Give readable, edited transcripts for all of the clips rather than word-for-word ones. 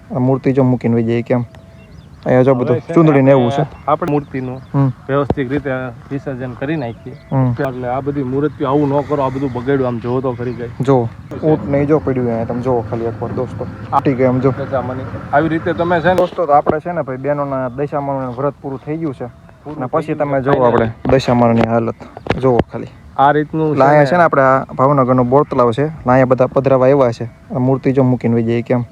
મૂર્તિ જો મૂકીને વહી જાય કેમ અહીંયા જો બધું ચૂંદડી ને એવું છે આપણે મૂર્તિનું વ્યવસ્થિત રીતે વિસર્જન કરી નાખીએ એટલે આ બધી મૂર્તિઓ આવું ન કરો, આ બધું બગાડ્યું. આમ જોવો તો ખરી ગઈ જો ઊંટ નહીં જો પડ્યું અહીંયા તમે જોવો ખાલી એકવાર દોસ્તો આટી ગયા. આમ જો આવી રીતે તમે છે ને દોસ્તો, તો આપણે છે ને ભાઈ બહેનોના દશામાનું વ્રત પૂરું થઈ ગયું છે અને પછી તમે જોવો આપણે દશામાની હાલત જોવો ખાલી આ રીતનું. અહીંયા છે ને આપણે આ ભાવનગરનો બોર તલાવ છે, અહીંયા બધા પધરાવા આવ્યા છે. આ મૂર્તિ જો મૂકીને વહી જાય કેમ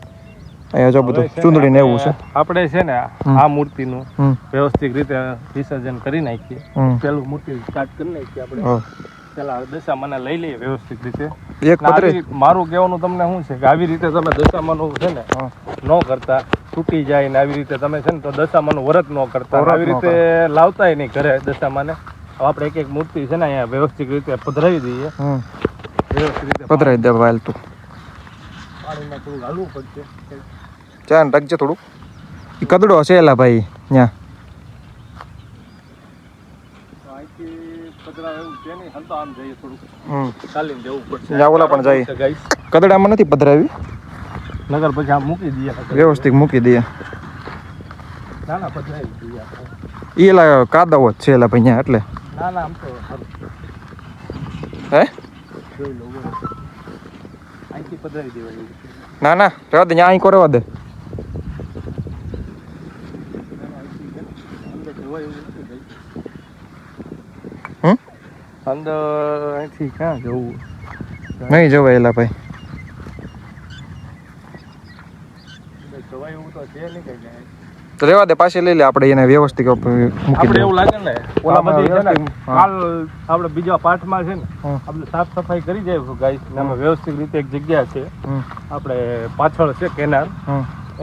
અહીંયા જો બધું ચૂંદડી ને એવું છે. આપણે છે ને આ મૂર્તિનું વ્યવસ્થિત રીતે વિસર્જન કરી નાખીએ. પેલું મૂર્તિ સ્ટાર્ટ કરી નાખીએ આપણે. પેલા દશામાને લઈ લઈએ વ્યવસ્થિત રીતે. મારું કહેવાનું તમને શું છે કે આવી રીતે તમે દશામાનું છે ને ન કરતા, તૂટી જાય ને આવી રીતે તમે છે ને તો દશામાનું વ્રત ન કરતા, આવી રીતે લાવતાય નહીં ઘરે દશામાને. આપણે એક એક મૂર્તિ છે ને અહીંયા વ્યવસ્થિત રીતે પધરાવી દઈએ. વ્યવસ્થિત રીતે પધરાવી દે વાલ તું પાણીમાં થોડું હાલવું પડશે. ચાલ રાખજે થોડુંક. એ કદડો હશે એલા ભાઈ ત્યાં ઓલા પણ જાય. કદડામાં નથી પધરાવી નગર પછી આમ મૂકી દઈએ, વ્યવસ્થિત મૂકી દઈએ. ના ના પધરાવી દઈએ. એલા કાદવ જ છે એલા ભાઈ ત્યાં એટલે. ના ના આમ તો હે જોઈ લો અહીંથી પધરાવી દેવાય. ના ના રહેવા દે, ત્યાં અહીં કરવા દે. અંદર અહીંથી ક્યાં જવું? નહીં જવાય એલા ભાઈ. જવાય એવું તો છે નહીં કઈ. તો રહેવા દે, પાછી લઈ લે આપણે એને વ્યવસ્થિત મૂકી આપણે એવું લાગે ને ઓલા બધી છે ને કાલ આપણે બીજા પાઠમાં છે ને આપણે સાફ સફાઈ કરી જાય ગાઈસ. આમાં વ્યવસ્થિત રીતે એક જગ્યા છે આપણે પાછળ છે કેનાલ,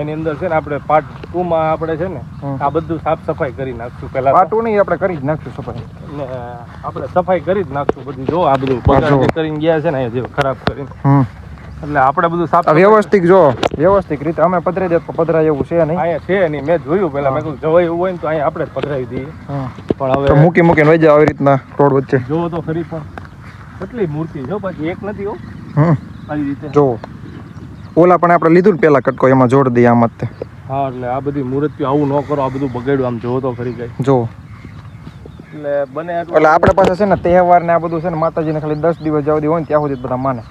એની અંદર છે ને આપણે પાર્ટ 2 માં આપણે છે ને આ બધું સાફ સફાઈ કરી નાખશું. પેલા પાર્ટ 2 નહીં આપણે કરી જ નાખશું સફાઈ. ને આપણે સફાઈ કરી જ નાખશું બધું. જો આ બધું બગાડ કરીને ગયા છે ને અહીંયા જે ખરાબ કરીને, એટલે આપણે બધું સાફ વ્યવસ્થિત જો વ્યવસ્થિત રીતે અમે પધરાઈ દે તો પધરાય એવું છે નહીં. અહીંયા છે નહીં, મેં જોયું પેલા. મેં કહ્યું જવાય એવું હોય ને તો અહીંયા આપણે જ પધરાવી દઈએ. પણ હવે મૂકી મૂકીને વહી જાય આવી રીતના રોડ વચ્ચે. જોવો તો ખરી પણ કેટલી મૂર્તિ જો, પછી એક નથી હો આવી રીતે. જો ઓલા પણ આપણે લીધું ને પેલા કટકો, એમાં જોડ દઈએ આમાં જ. હા એટલે આ બધી મૂર્તિઓ આવું ન કરો, આ બધું બગાડ્યું. આમ જોવો તો ખરી ગઈ. જો એટલે બને એટલે આપણે પાસે છે ને તહેવાર ને આ બધું છે ને માતાજીને ખાલી 10 દિવસ જવા દે હોય ને ત્યાં સુધી બધા માને.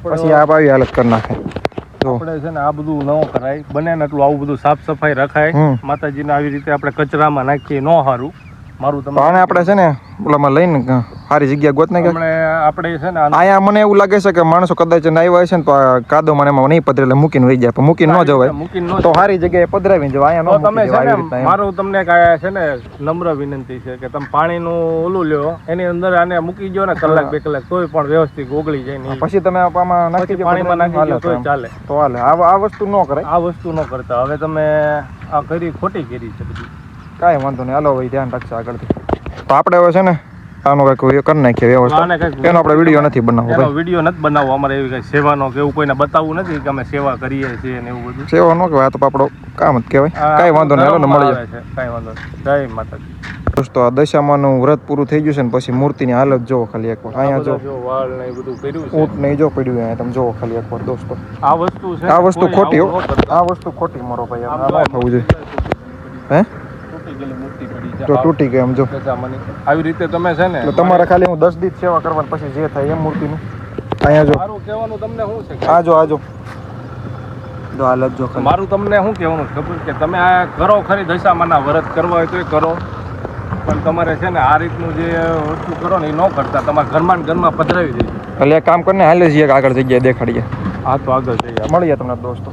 પછી આ આવી હાલત કરી નાખે. આપણે છે ને આ બધું ન કરાય, બને ને એટલું આવું બધું સાફ સફાઈ રખાય. માતાજીને આવી રીતે આપણે કચરામાં નાખીએ ન સારું. મારું તમને આપણે છે ને ઓલામાં લઈને સારી જગ્યા ગોત નાખે. આપણે છે ને અહીંયા મને એવું લાગે છે કે માણસો કદાચ આવ્યા છે ને તો કાદો મને એમાં નહીં પધરે એટલે મૂકીને વહી જાય. પણ મૂકીને ન જવાય તો સારી જગ્યાએ પધરાવીને જવાય. અહીંયા તમે છે ને મારું તમને છે ને નમ્ર વિનંતી છે કે તમે પાણીનું ઓલું લ્યો, એની અંદર આને મૂકી દો ને કલાક 2 કલાક તોય પણ વ્યવસ્થિત ઓગળી જાય નહીં. પછી તમે આમાં નાખી દો, પાણીમાં નાખી દો તો ચાલે. તો હાલે. આ વસ્તુ ન કરાય. આ વસ્તુ ન કરતા. હવે તમે આ કરી ખોટી કરી છે બધી. કાંઈ વાંધો નહીં, હાલો ભાઈ ધ્યાન રાખશે આગળથી. તો આપણે હવે છે ને આનો કંઈક કરી નાખીએ વ્યવસ્થા. એનો આપણે વિડીયો નથી બનાવવો. વિડીયો નથી બનાવવો અમારે. એવી કઈ સેવાનો કે એવું કોઈને બતાવવું નથી કે અમે સેવા કરીએ છીએ ને એવું બધું. સેવા ન કહેવાય, આ તો આપણો કામ જ કહેવાય. કાંઈ વાંધો નહીં, હાલો ને મળી જાય. કાંઈ વાંધો નહીં. જય માતાજી. દોસ્તો આ દશામાનું વ્રત પૂરું થઈ ગયું છે ને પછી મૂર્તિની હાલત જોવો ખાલી એકવાર. અહીંયા જો વાળ ને એ બધું કર્યું છે. ઊંટ નહીં જો પડ્યું અહીંયા તમે જોવો ખાલી એકવાર દોસ્તો. આ વસ્તુ છે, આ વસ્તુ ખોટી હો. આ વસ્તુ ખોટી મારો ભાઈ. આ ન થવું જોઈએ. હે તો તૂટી ગઈ આમ જો. આવી રીતે તમે છે ને તમારે ખાલી હું 10 દિવસ સેવા કરવાની, પછી જે થાય એમ મૂર્તિનું. અહીંયા જો મારું કહેવાનું તમને શું છે, આ જો આ જો હાલત જો. મારું તમને શું કહેવાનું ખબર કે તમે આ કરો ખરી દશામાના વ્રત કરવા હોય તો એ કરો, પણ તમારે છે ને આ રીતનું જે વસ્તુ કરો ને એ ન કરતા. તમારા ઘરમાં પધરાવી દેજો. એટલે એક કામ કરીને હાલે જઈએ આગળ જગ્યાએ દેખાડીએ. હા તો આગળ જઈએ, મળીએ તમને દોસ્તો.